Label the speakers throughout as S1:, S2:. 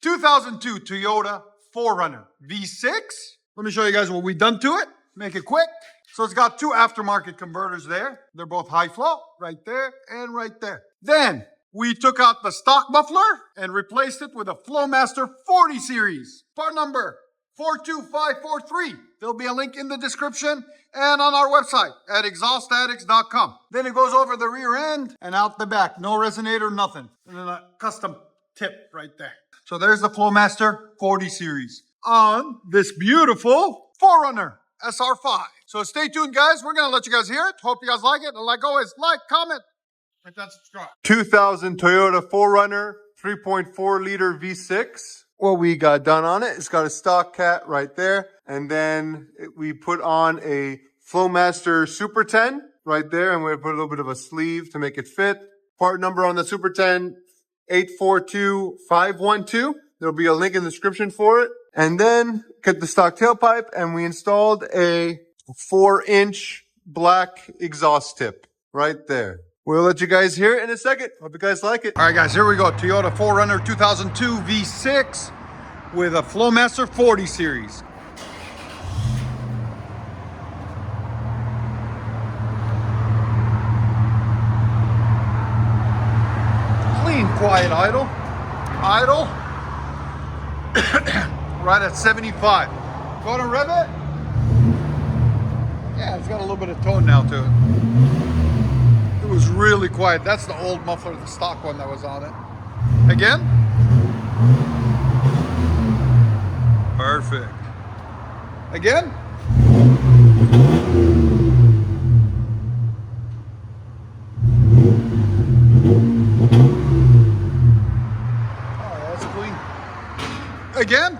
S1: 2002 Toyota 4Runner V6. Let me show you guys what we've done to it. Make it quick. So it's got two aftermarket converters there. They're both high flow, right there and right there. Then we took out the stock muffler and replaced it with a Flowmaster 40 series. Part number 42543. There'll be a link in the description and on our website at exhaustaddicts.com. Then it goes over the rear end and out the back. No resonator, nothing. And then a custom tip right there. So there's the Flowmaster 40 series on this beautiful 4Runner SR5. So stay tuned, guys. We're going to let you guys hear it. Hope you guys like it. And like always, like, comment, and subscribe. 2000 Toyota 4Runner 3.4 liter V6. What we got done on it, it's got a stock cat right there. And then we put on a Flowmaster Super 10 right there. And we put a little bit of a sleeve to make it fit. Part number on the Super 10, 842512. There'll be a link in the description for it. And then get the stock tailpipe, and we installed a 4-inch black exhaust tip right there. We'll let you guys hear it in a second. Hope you guys like it. All right, guys, here we go. Toyota 4Runner 2002 V6 with a Flowmaster 40 series. Clean, quiet idle. Idle. Right at 75. Go to rev it. Yeah, it's got a little bit of tone now to it. It was really quiet. That's the old muffler, the stock one that was on it. Again. Perfect. Again. Oh, that's clean. Again.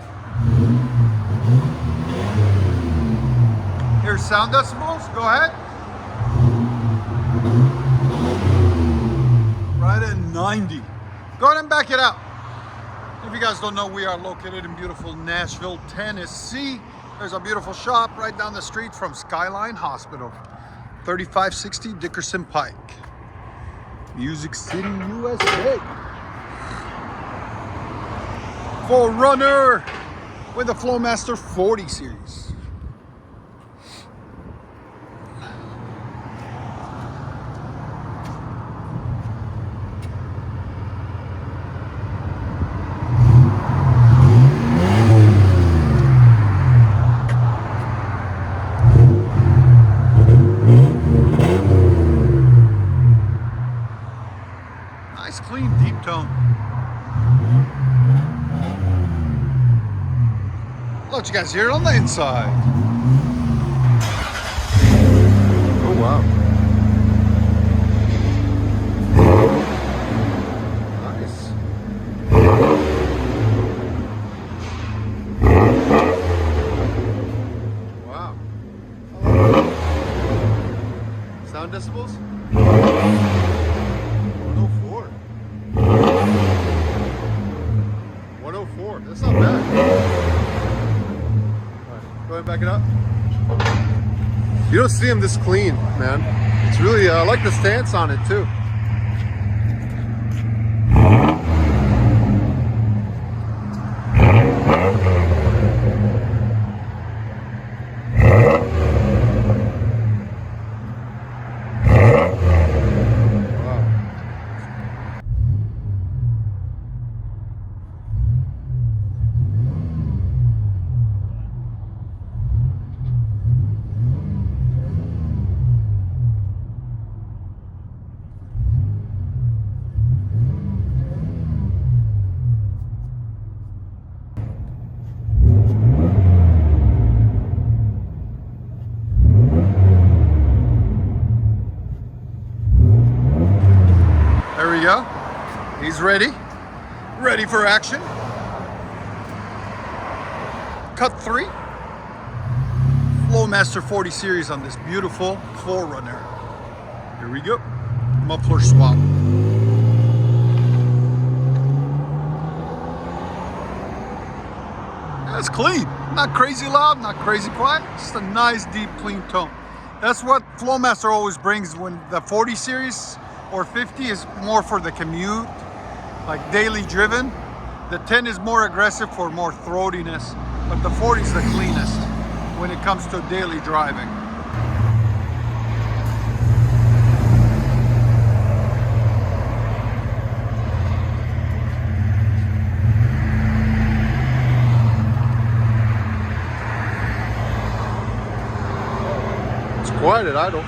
S1: Here's sound decibels. Go ahead. Right at 90. Go ahead and back it out. If you guys don't know, we are located in beautiful Nashville, Tennessee. There's a beautiful shop right down the street from Skyline Hospital. 3560 Dickerson Pike. Music City, USA. 4Runner with a Flowmaster 40 series. Nice, clean, deep tone. Let you guys hear it on the inside. Oh, wow. Nice. Wow. Sound decibels? 104. 104. That's not bad. Go ahead and back it up. You don't see them this clean, man. It's really, I like the stance on it too. There we go. He's ready. Ready for action. Cut 3. Flowmaster 40 series on this beautiful 4Runner. Here we go. Muffler swap. That's clean. Not crazy loud, not crazy quiet. Just a nice, deep, clean tone. That's what Flowmaster always brings when the 40 series or 50 is more for the commute, like daily driven. The 10 is more aggressive for more throatiness, but the 40 is the cleanest when it comes to daily driving. It's quiet at idle.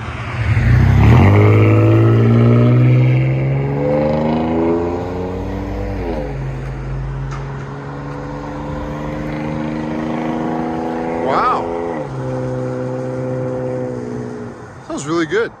S1: Wow. That was really good.